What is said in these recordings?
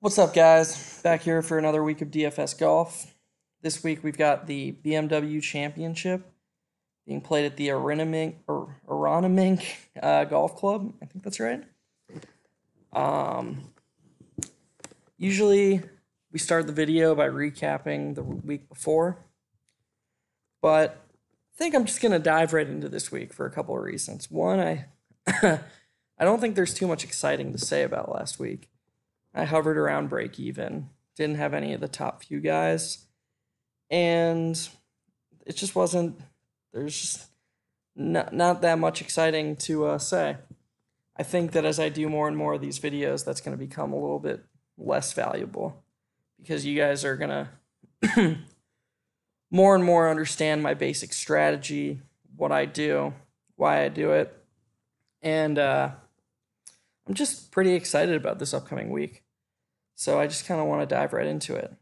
What's up, guys? Back here for another week of DFS golf. This week we've got the BMW Championship being played at the Aronimink Golf Club. I think that's right. Um, Usually we start the video by recapping the week before, but I think I'm just gonna dive right into this week for a couple of reasons. One, I I don't think there's too much exciting to say about last week. I hovered around break even, didn't have any of the top few guys, and it just wasn't, there's just not that much exciting to say. I think that as I do more and more of these videos, that's going to become a little bit less valuable because you guys are going to more and more understand my basic strategy, what I do, why I do it, and I'm just pretty excited about this upcoming week. So I just kind of want to dive right into it.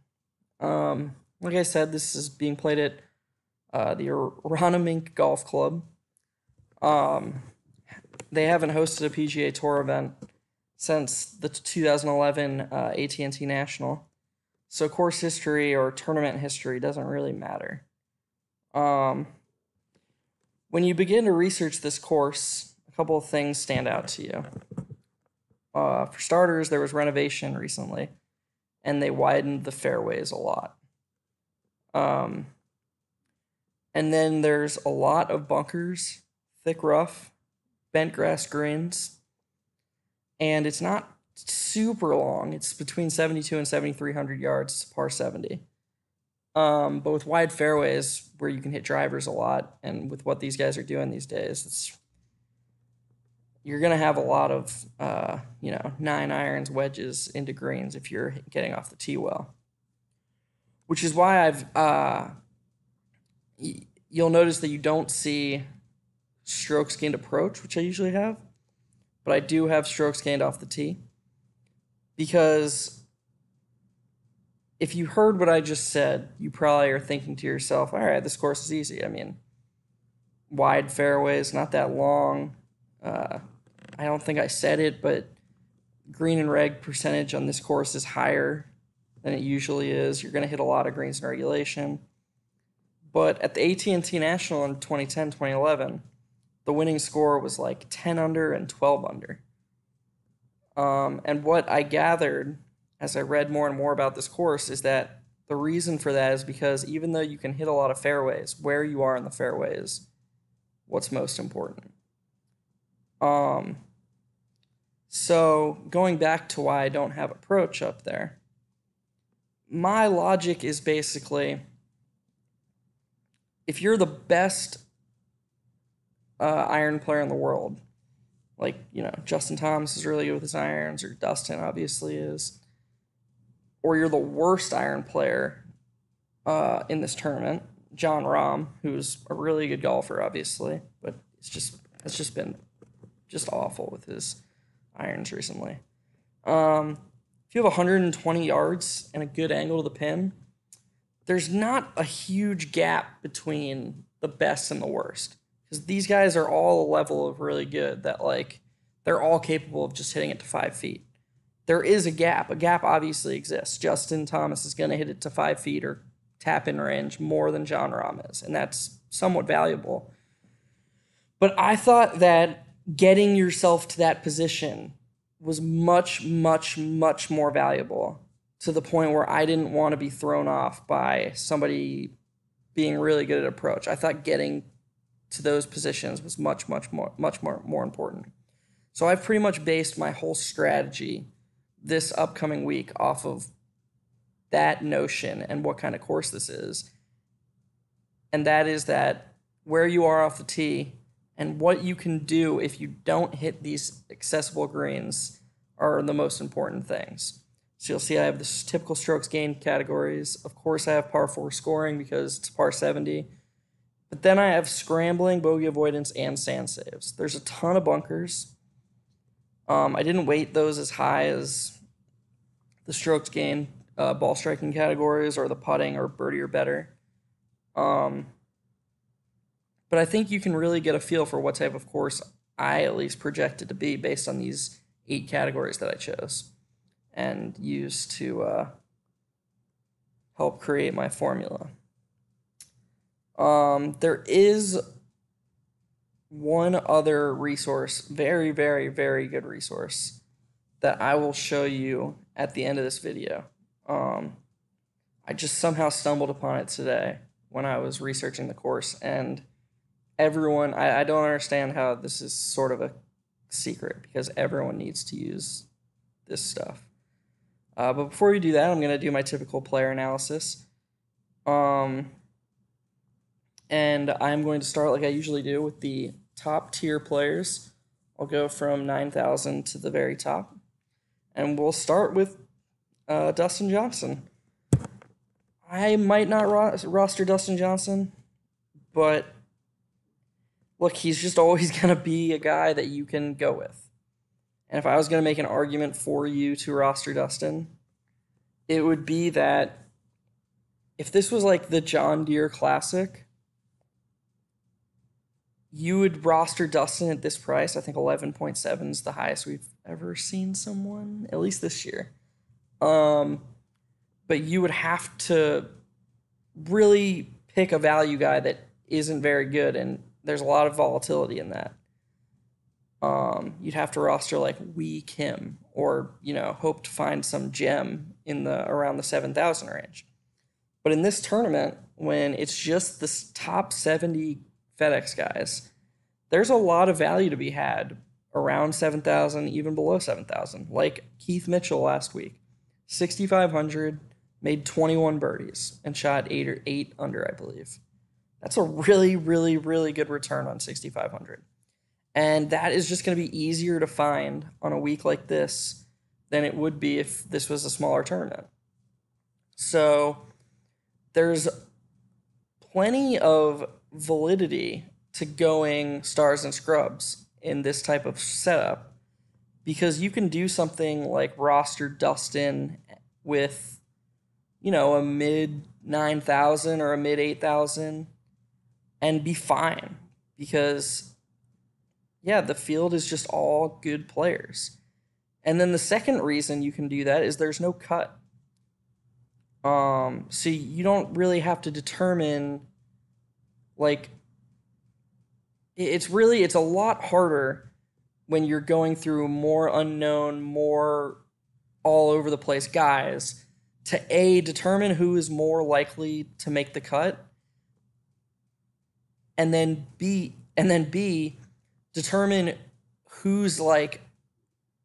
Like I said, this is being played at the Aronimink Golf Club. They haven't hosted a PGA Tour event since the 2011 AT&T National. So course history or tournament history doesn't really matter. When you begin to research this course, a couple of things stand out to you. For starters, there was renovation recently, and they widened the fairways a lot. And then there's a lot of bunkers, thick rough, bent grass greens, and it's not super long. It's between 72 and 7,300 yards. It's par 70. But with wide fairways where you can hit drivers a lot, and with what these guys are doing these days, you're going to have a lot of, 9-irons, wedges into greens if you're getting off the tee well. Which is why you'll notice that you don't see strokes gained approach, which I usually have. But I do have strokes gained off the tee. Because if you heard what I just said, you probably are thinking to yourself, all right, this course is easy. I mean, wide fairways, not that long. I don't think I said it, but green and reg percentage on this course is higher than it usually is. You're going to hit a lot of greens in regulation. But at the AT&T National in 2010, 2011, the winning score was like 10 under and 12 under. And what I gathered as I read more and more about this course is that the reason for that is because even though you can hit a lot of fairways, where you are in the fairway is what's most important. So going back to why I don't have approach up there, my logic is basically, if you're the best iron player in the world, like, Justin Thomas is really good with his irons, or Dustin obviously is, or you're the worst iron player in this tournament, John Rahm, who's a really good golfer, obviously, but it's just been awful with his irons recently. If you have 120 yards and a good angle to the pin, there's not a huge gap between the best and the worst, because these guys are all a level of really good that, like, they're all capable of just hitting it to 5 feet. There is a gap. A gap obviously exists. Justin Thomas is going to hit it to 5 feet or tap in range more than John Rahm is, and that's somewhat valuable. But I thought that getting yourself to that position was much, much, much more valuable, to the point where I didn't want to be thrown off by somebody being really good at approach. I thought getting to those positions was much more important. So I've pretty much based my whole strategy this upcoming week off of that notion and what kind of course this is. And that is that where you are off the tee and what you can do if you don't hit these accessible greens are the most important things. So you'll see I have the typical strokes gained categories. Of course, I have par 4 scoring because it's par 70. But then I have scrambling, bogey avoidance, and sand saves. There's a ton of bunkers. I didn't weight those as high as the strokes gained ball striking categories or the putting or birdie or better. But I think you can really get a feel for what type of course I at least projected to be based on these 8 categories that I chose. and use to help create my formula. There is one other resource, very, very, very good resource, that I will show you at the end of this video. I just somehow stumbled upon it today when I was researching the course, and everyone, I don't understand how this is sort of a secret, because everyone needs to use this stuff. But before we do that, I'm going to do my typical player analysis. And I'm going to start like I usually do with the top tier players. I'll go from 9,000 to the very top. And we'll start with Dustin Johnson. I might not roster Dustin Johnson, but look, he's just always going to be a guy that you can go with. And if I was going to make an argument for you to roster Dustin, it would be that if this was like the John Deere Classic, you would roster Dustin at this price. I think 11.7 is the highest we've ever seen someone, at least this year. But you would have to really pick a value guy that isn't very good, and there's a lot of volatility in that. You'd have to roster like Wee Kim, or hope to find some gem in around the 7,000 range. But in this tournament, when it's just the top 70 FedEx guys, there's a lot of value to be had around 7,000, even below 7,000. Like Keith Mitchell last week, 6,500, made 21 birdies and shot 8 under, I believe. That's a really, really, really good return on 6,500. And that is just going to be easier to find on a week like this than it would be if this was a smaller tournament. So there's plenty of validity to going stars and scrubs in this type of setup, because you can do something like roster Dustin with, a mid 9,000 or a mid 8,000 and be fine, because the field is just all good players. And then the second reason you can do that is there's no cut. So you don't really have to determine, like, it's a lot harder when you're going through more unknown, more all over the place guys to determine who is more likely to make the cut, and then B, determine who's like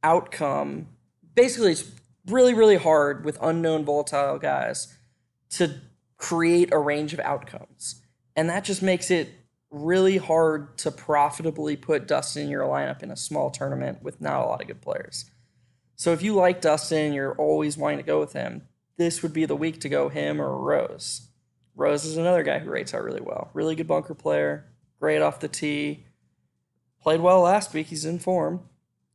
outcome. Basically, it's really, really hard with unknown volatile guys to create a range of outcomes. And that just makes it really hard to profitably put Dustin in your lineup in a small tournament with not a lot of good players. So if you like Dustin and you're always wanting to go with him, this would be the week to go him or Rose. Rose is another guy who rates out really well. Really good bunker player, great off the tee. Played well last week. He's in form.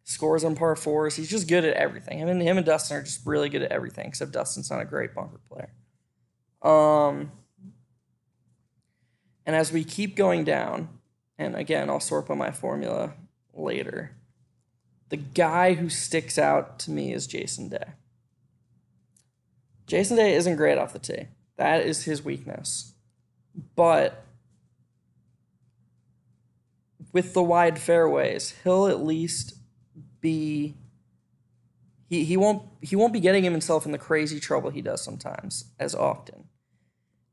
Scores on par fours. He's just good at everything. Him and Dustin are just really good at everything, except Dustin's not a great bunker player. And as we keep going down, and again, I'll sort by my formula later, the guy who sticks out to me is Jason Day. Jason Day isn't great off the tee. That is his weakness. But with the wide fairways, he'll at least be... He won't be getting himself in the crazy trouble he does sometimes as often.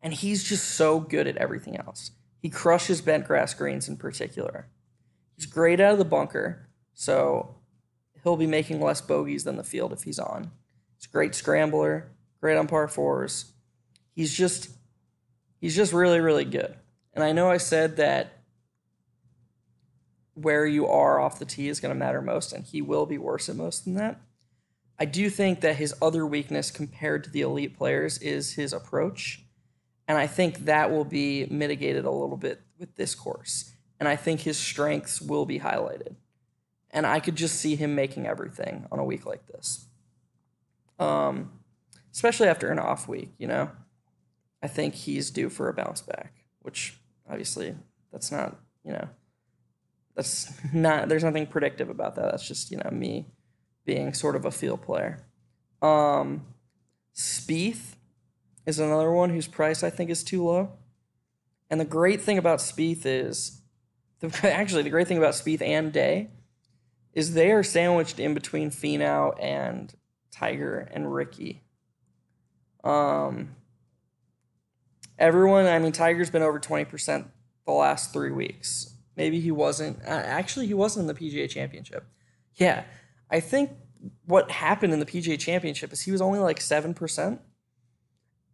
And he's just so good at everything else. He crushes bent grass greens in particular. He's great out of the bunker, so he'll be making less bogeys than the field if he's on. He's a great scrambler, great on par fours. He's just really, really good. And I know I said that where you are off the tee is going to matter most, and he will be worse at most than that. I do think that his other weakness compared to the elite players is his approach. And I think that will be mitigated a little bit with this course. And I think his strengths will be highlighted. And I could just see him making everything on a week like this. Especially after an off week, I think he's due for a bounce back, which obviously that's not, there's nothing predictive about that. That's just, me being sort of a field player. Spieth is another one whose price I think is too low. And the great thing about Spieth is, actually, the great thing about Spieth and Day is they are sandwiched in between Finau and Tiger and Ricky. Everyone, I mean, Tiger's been over 20% the last 3 weeks. Maybe he wasn't. Actually, he wasn't in the PGA Championship. Yeah, I think what happened in the PGA Championship is he was only like 7%.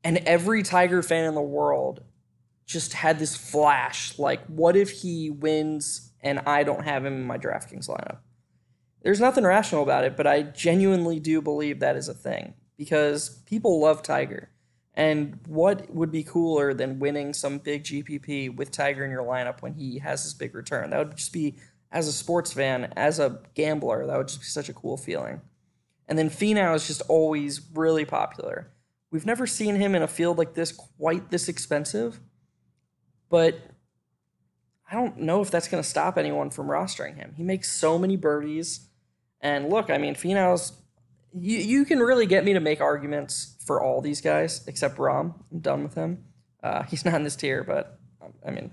And every Tiger fan in the world just had this flash. Like, what if he wins and I don't have him in my DraftKings lineup? There's nothing rational about it, but I genuinely do believe that is a thing because people love Tiger. And what would be cooler than winning some big GPP with Tiger in your lineup when he has his big return? That would just be, as a sports fan, as a gambler, that would just be such a cool feeling. And then Finau is just always really popular. We've never seen him in a field like this quite this expensive, but I don't know if that's going to stop anyone from rostering him. He makes so many birdies. And look, I mean, Finau's... You can really get me to make arguments for all these guys, except Rahm. I'm done with him. He's not in this tier, but, I mean,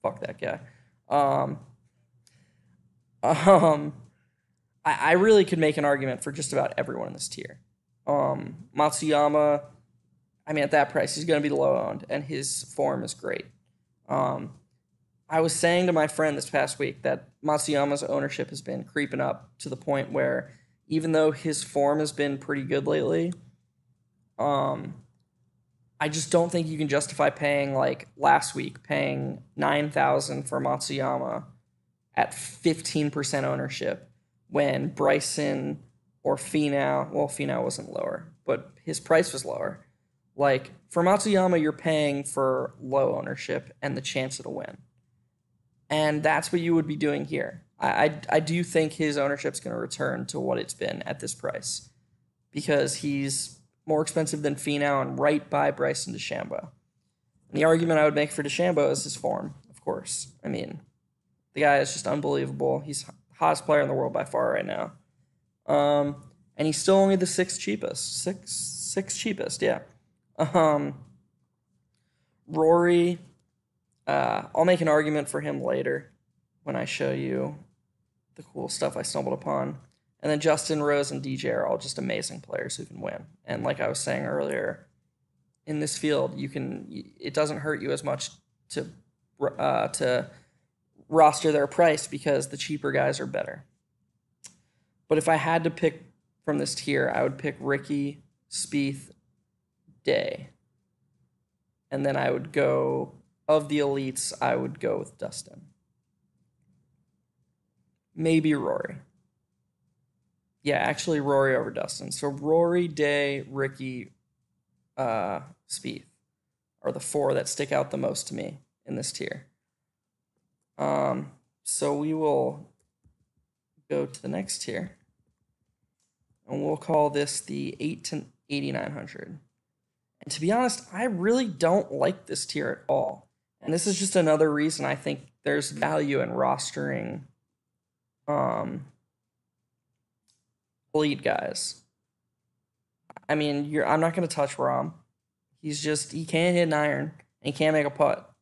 fuck that guy. I really could make an argument for just about everyone in this tier. Matsuyama, I mean, at that price, he's going to be low-owned, and his form is great. I was saying to my friend this past week that Matsuyama's ownership has been creeping up to the point where even though his form has been pretty good lately, I just don't think you can justify paying, like last week, paying $9,000 for Matsuyama at 15% ownership when Bryson or Finau, well, Finau wasn't lower, but his price was lower. Like, for Matsuyama, you're paying for low ownership and the chance at a win. And that's what you would be doing here. I do think his ownership's going to return to what it's been at this price because he's more expensive than Finau and right by Bryson DeChambeau. And the argument I would make for DeChambeau is his form, of course. I mean, the guy is just unbelievable. He's the hottest player in the world by far right now. And he's still only the sixth cheapest. Sixth cheapest, yeah. Rory, I'll make an argument for him later when I show you the cool stuff I stumbled upon. And then Justin Rose and DJ are all just amazing players who can win. And like I was saying earlier, in this field, it doesn't hurt you as much to roster their price because the cheaper guys are better. But if I had to pick from this tier, I would pick Ricky, Spieth, Day. And then I would go, of the elites, I would go with Dustin. Maybe Rory. Yeah, actually Rory over Dustin. So Rory, Day, Ricky, Spieth are the four that stick out the most to me in this tier. So we will go to the next tier. And we'll call this the 8 to 8,900. And to be honest, I really don't like this tier at all. And this is just another reason I think there's value in rostering elite guys. I mean, I'm not going to touch Rahm. He can't hit an iron, and he can't make a putt.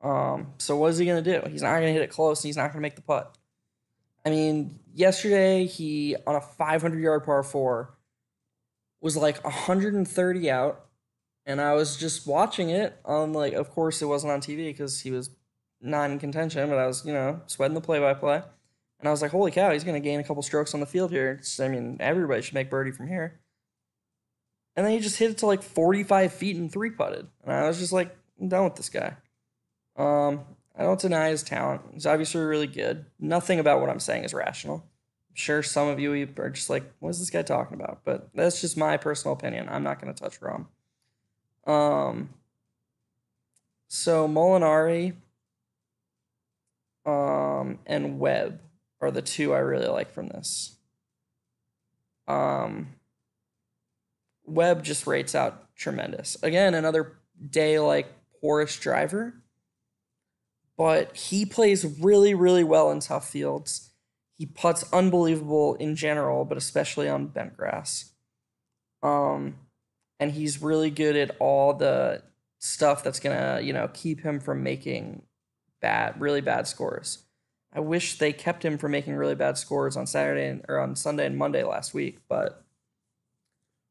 So what is he going to do? He's not going to hit it close, and he's not going to make the putt. I mean, yesterday, he, on a 500-yard par 4, was like 130 out, and I was just watching it on, like, of course it wasn't on TV because he was not in contention, but I was, sweating the play-by-play. And I was like, holy cow, he's going to gain a couple strokes on the field here. I mean, everybody should make birdie from here. And then he just hit it to like 45 feet and three-putted. And I was just like, I'm done with this guy. I don't deny his talent. He's obviously really good. Nothing about what I'm saying is rational. I'm sure some of you are just like, what is this guy talking about? But that's just my personal opinion. I'm not going to touch Rahm. So Molinari and Webb are the two I really like from this. Webb just rates out tremendous. Again, another day-like poorish driver, but he plays really, really well in tough fields. He putts unbelievable in general, but especially on bent grass. And he's really good at all the stuff that's gonna, keep him from making really bad scores. I wish they kept him from making really bad scores on or on Sunday and Monday last week, but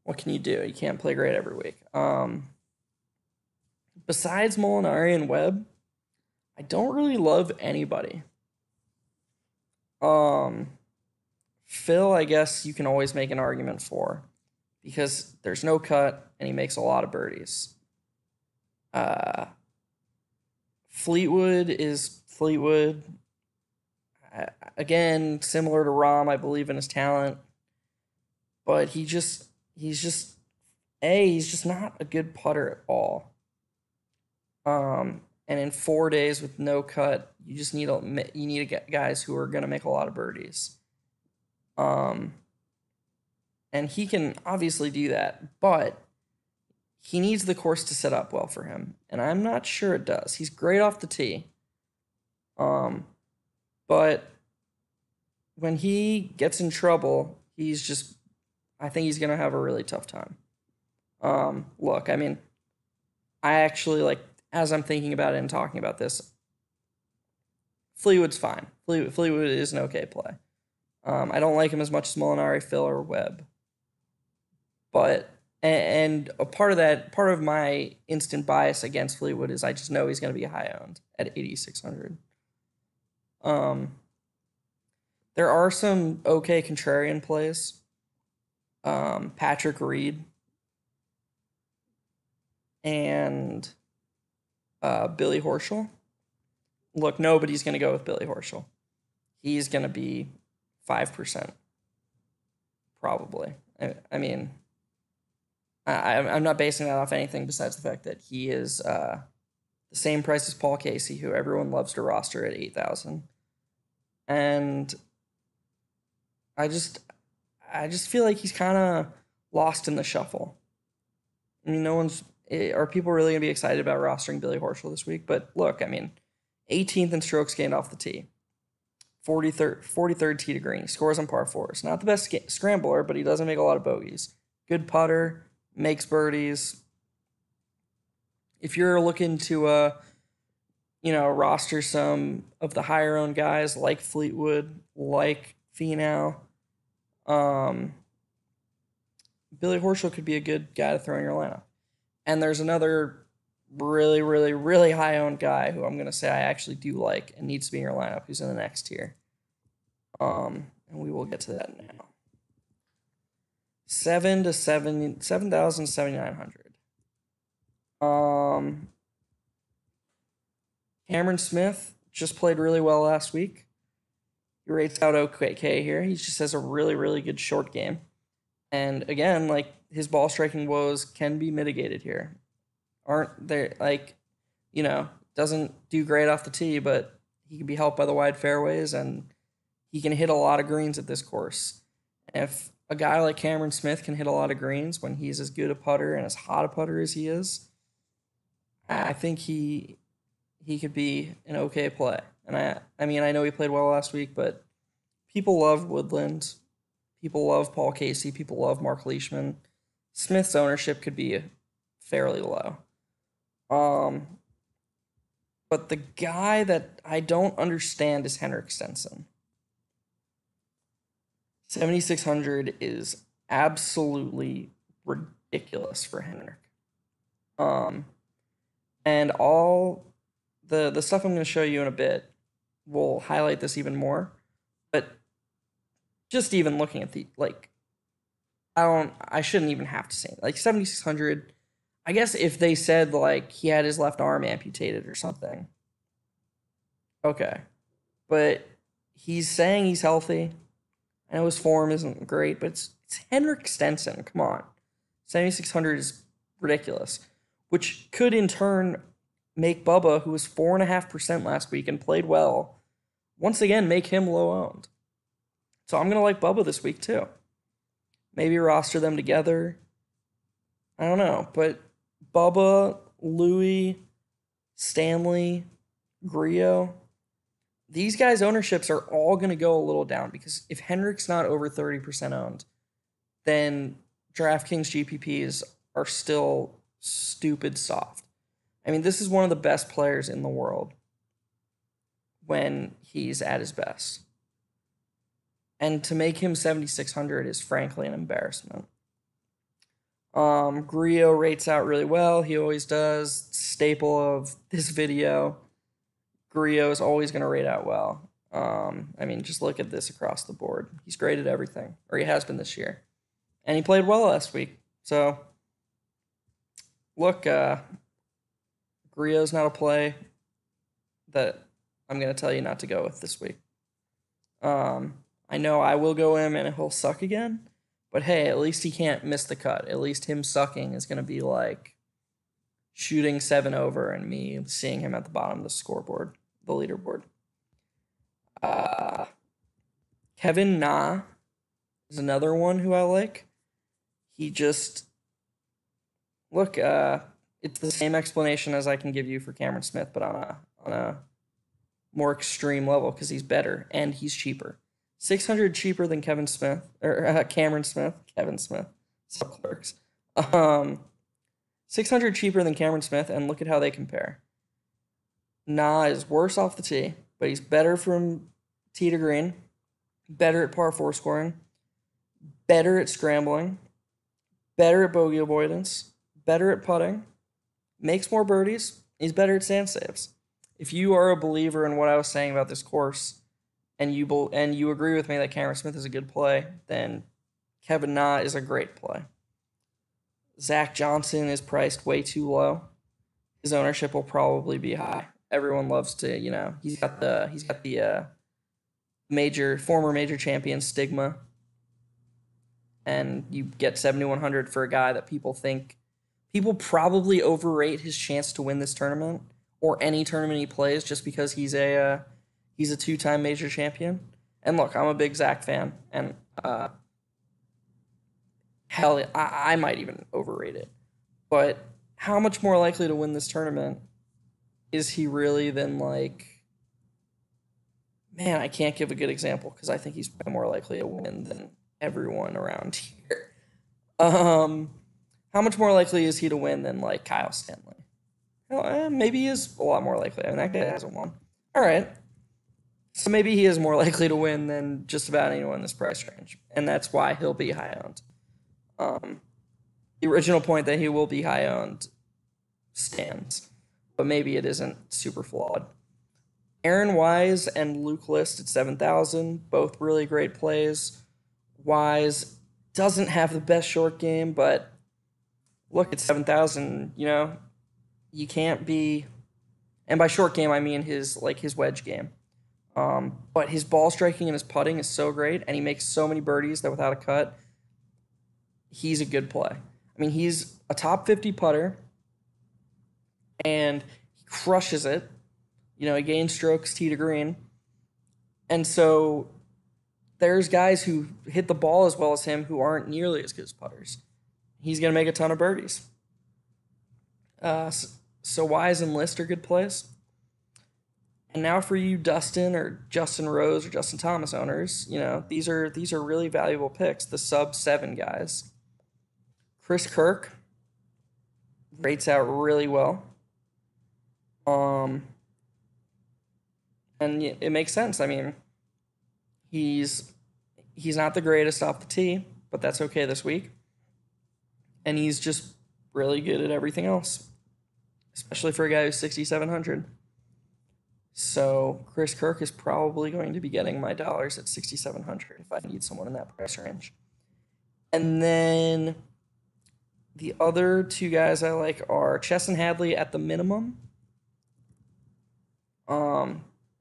what can you do? You can't play great every week. Besides Molinari and Webb, I don't really love anybody. Phil, I guess you can always make an argument for, because there's no cut and he makes a lot of birdies. Fleetwood is Fleetwood. Again, similar to Rahm, I believe in his talent, but he's just not a good putter at all. And in 4 days with no cut, you just need to get guys who are going to make a lot of birdies. And he can obviously do that, but he needs the course to set up well for him, and I'm not sure it does. He's great off the tee. But when he gets in trouble, I think he's going to have a really tough time. Look, I mean, I actually, as I'm thinking about it and talking about this, Fleetwood's fine. Fleetwood is an okay play. I don't like him as much as Molinari, Phil, or Webb. But, and a part of my instant bias against Fleetwood is I just know he's going to be high owned at 8,600. There are some okay contrarian plays. Patrick Reed and Billy Horschel. Look, nobody's going to go with Billy Horschel. He's going to be 5%, probably. I mean, I'm not basing that off anything besides the fact that he is the same price as Paul Casey, who everyone loves to roster at 8,000. And I just feel like he's kind of lost in the shuffle. I mean, are people really going to be excited about rostering Billy Horschel this week? But look, I mean, 18th in strokes gained off the tee, 43rd tee to green, scores on par fours. Not the best scrambler, but he doesn't make a lot of bogeys. Good putter, makes birdies. If you're looking to, roster some of the higher owned guys like Fleetwood, like Finau, Billy Horschel could be a good guy to throw in your lineup. And there's another really, really, really high owned guy who I'm going to say I actually do like and needs to be in your lineup, who's in the next tier. And we will get to that now. 7,700. Cameron Smith just played really well last week. He rates out okay here. He just has a really, really good short game. And again, his ball striking woes can be mitigated here. Aren't there, doesn't do great off the tee, but he can be helped by the wide fairways, and he can hit a lot of greens at this course. And if a guy like Cameron Smith can hit a lot of greens when he's as good a putter and as hot a putter as he is, I think he could be an okay play. And I mean, I know he played well last week, but people love Woodland. People love Paul Casey. People love Mark Leishman. Smith's ownership could be fairly low. But the guy that I don't understand is Henrik Stenson. 7,600 is absolutely ridiculous for Henrik. And all the stuff I'm going to show you in a bit will highlight this even more. But just even looking at I shouldn't even have to say it. 7,600. I guess if they said he had his left arm amputated or something. Okay. But he's saying he's healthy. I know his form isn't great, but it's Henrik Stenson. Come on. 7,600 is ridiculous. Which could in turn make Bubba, who was 4.5% last week and played well, once again make him low owned. So I'm going to like Bubba this week too. Maybe roster them together. I don't know. But Bubba, Louis, Stanley, Griot, these guys' ownerships are all going to go a little down, because if Henrik's not over 30% owned, then DraftKings GPPs are still stupid soft. I mean, this is one of the best players in the world when he's at his best. And to make him 7,600 is frankly an embarrassment. Grillo rates out really well. He always does. Staple of this video. Grillo is always going to rate out well. I mean, just look at this across the board. He's great at everything, or he has been this year. And he played well last week. So, look, Grillo's not a play that I'm going to tell you not to go with this week. I know I will go him and he'll suck again. But hey, at least he can't miss the cut. At least him sucking is going to be like shooting 7 over and me seeing him at the bottom of the scoreboard, the leaderboard. Kevin Na is another one who I like. He just, look, it's the same explanation as I can give you for Cameron Smith, but on a more extreme level because he's better and he's cheaper. 600 cheaper than Cameron Smith. Sub clerks. 600 cheaper than Cameron Smith, and look at how they compare. Na is worse off the tee, but he's better from tee to green, better at par 4 scoring, better at scrambling, better at bogey avoidance, better at putting, makes more birdies, he's better at sand saves. If you are a believer in what I was saying about this course, and you agree with me that Cameron Smith is a good play, then Kevin Na is a great play. Zach Johnson is priced way too low. His ownership will probably be high. Everyone loves to, he's got the former major champion stigma, and you get 7,100 for a guy that people probably overrate his chance to win this tournament or any tournament he plays just because he's a 2-time major champion. And look, I'm a big Zach fan, and hell, I might even overrate it. But how much more likely to win this tournament is he really than, like, man, I can't give a good example because I think he's more likely to win than everyone around here. How much more likely is he to win than, like, Kyle Stanley? Well, maybe he is a lot more likely. I mean, that guy hasn't won. All right. So maybe he is more likely to win than just about anyone in this price range, and that's why he'll be high-owned. The original point that he will be high-owned stands, but maybe it isn't super flawed. Aaron Wise and Luke List at 7,000, both really great plays. Wise doesn't have the best short game, but look, at 7,000, you can't be, and by short game I mean his wedge game. But his ball striking and his putting is so great, and he makes so many birdies that without a cut, he's a good play. I mean, he's a top 50 putter, and he crushes it. He gains strokes tee to green. And so there's guys who hit the ball as well as him who aren't nearly as good as putters. He's going to make a ton of birdies. So Wise and List are good plays. And now for you, Dustin or Justin Rose or Justin Thomas owners, these are really valuable picks, the sub-7 guys. Chris Kirk rates out really well. And it makes sense. I mean, he's not the greatest off the tee, but that's okay this week. And he's just really good at everything else, especially for a guy who's 6,700. So Chris Kirk is probably going to be getting my dollars at 6,700 if I need someone in that price range. And then the other two guys I like are Chesson Hadley at the minimum.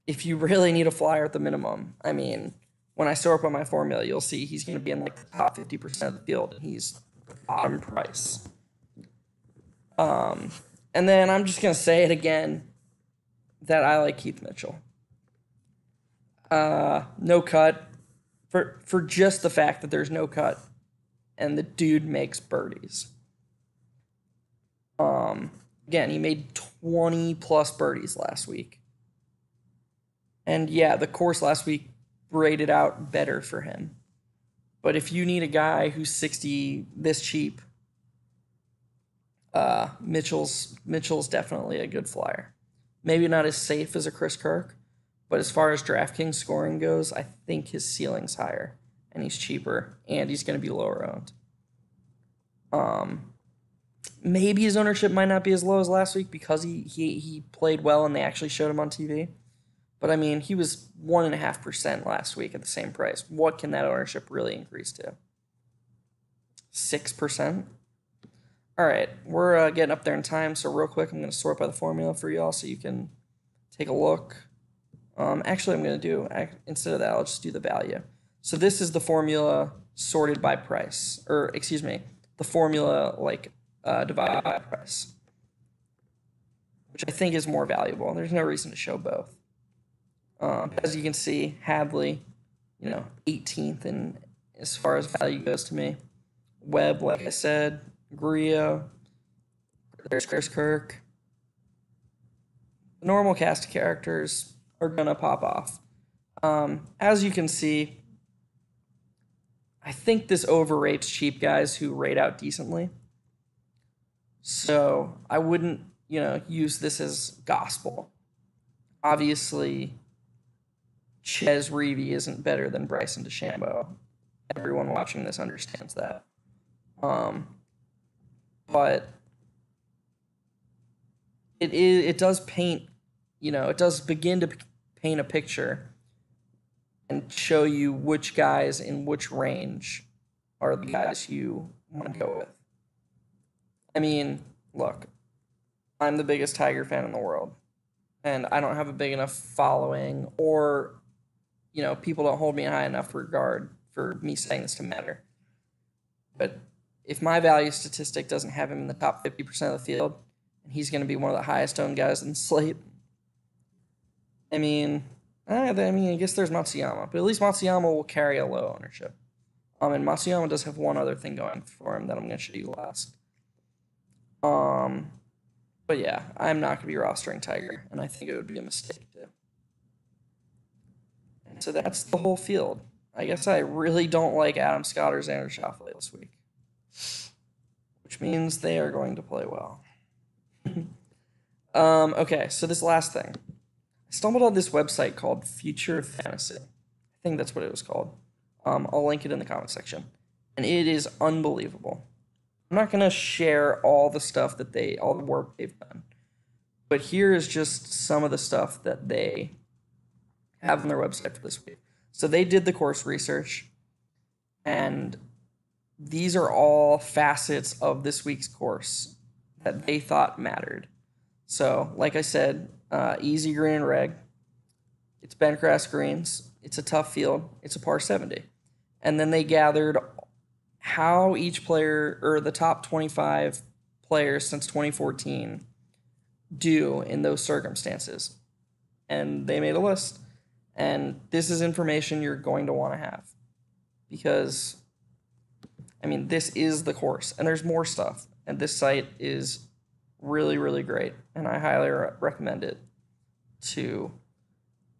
If you really need a flyer at the minimum, I mean, when I store up on my formula, you'll see he's going to be in like the top 50% of the field, and he's bottom price. And then I'm just going to say it again that I like Keith Mitchell. No cut. For just the fact that there's no cut and the dude makes birdies. Again, he made 20 plus birdies last week. And yeah, the course last week rated out better for him. But if you need a guy who's 60 this cheap, Mitchell's definitely a good flyer. Maybe not as safe as a Chris Kirk, but as far as DraftKings scoring goes, I think his ceiling's higher, and he's cheaper, and he's going to be lower owned. Maybe his ownership might not be as low as last week because he played well and they actually showed him on TV. But I mean, he was 1.5% last week at the same price. What can that ownership really increase to? 6%? All right, we're getting up there in time, so real quick, I'm going to sort by the formula for y'all so you can take a look. Actually, I'm going to do, instead of that, I'll just do the value. So this is the formula sorted by price, or excuse me, the formula divided by price, which I think is more valuable. There's no reason to show both. As you can see, Hadley, 18th in as far as value goes to me. Webb, like I said, Grillo, there's Chris Kirk. The normal cast of characters are going to pop off. As you can see, I think this overrates cheap guys who rate out decently. So I wouldn't, use this as gospel. Obviously, Ches Reavie isn't better than Bryson DeChambeau. Everyone watching this understands that. But it does paint, it does begin to paint a picture and show you which guys in which range are the guys you want to go with. I mean, look, I'm the biggest Tiger fan in the world, and I don't have a big enough following, or, people don't hold me in high enough regard for me saying this to matter. But if my value statistic doesn't have him in the top 50% of the field, and he's going to be one of the highest owned guys in the slate, I guess there's Matsuyama, but at least Matsuyama will carry a low ownership. And Matsuyama does have one other thing going for him that I'm going to show you last. But yeah, I'm not going to be rostering Tiger, and I think it would be a mistake to. And so that's the whole field. I guess I really don't like Adam Scott or Xander Schauffele this week, which means they are going to play well. Okay, so this last thing. I stumbled on this website called Future of Fantasy. I think that's what it was called. I'll link it in the comment section. And it is unbelievable. I'm not going to share all the stuff all the work they've done. But here is just some of the stuff that they have on their website for this week. So they did the course research, and these are all facets of this week's course that they thought mattered. So, like I said, easy green and reg. It's bentgrass greens. It's a tough field. It's a par 70. And then they gathered how each player, or the top 25 players since 2014, do in those circumstances. And they made a list. And this is information you're going to want to have. Because, this is the course. And there's more stuff. And this site is really, really great. And I highly recommend it to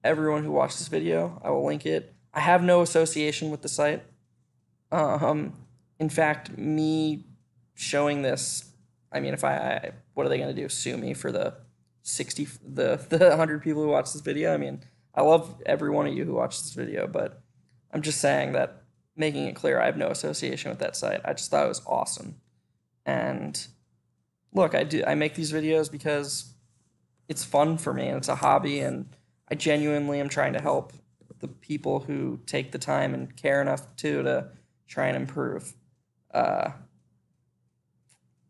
everyone who watched this video. I will link it. I have no association with the site. In fact, me showing this, if what are they going to do? Sue me for the 100 people who watch this video? I love every one of you who watched this video, but I'm just saying that, making it clear, I have no association with that site. I just thought it was awesome. And look, I make these videos because it's fun for me and it's a hobby, and I genuinely am trying to help the people who take the time and care enough to try and improve.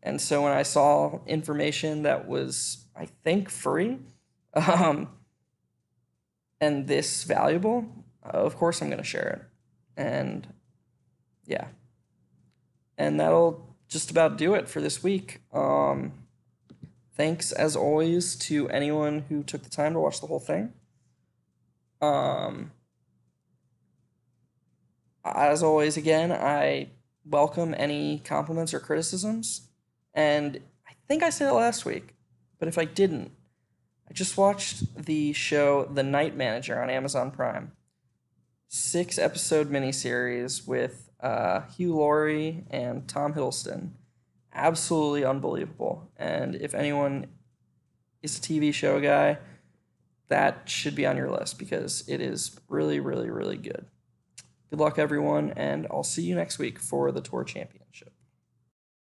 And so when I saw information that was, I think, free, and this valuable, of course I'm going to share it. And yeah. And that'll just about do it for this week. Thanks, as always, to anyone who took the time to watch the whole thing. As always, again, I welcome any compliments or criticisms. And I think I said it last week, but if I didn't, I just watched the show The Night Manager on Amazon Prime. 6-episode miniseries with Hugh Laurie and Tom Hiddleston. Absolutely unbelievable. And if anyone is a TV show guy, that should be on your list because it is really, really, really good. Good luck, everyone, and I'll see you next week for the Tour Championship.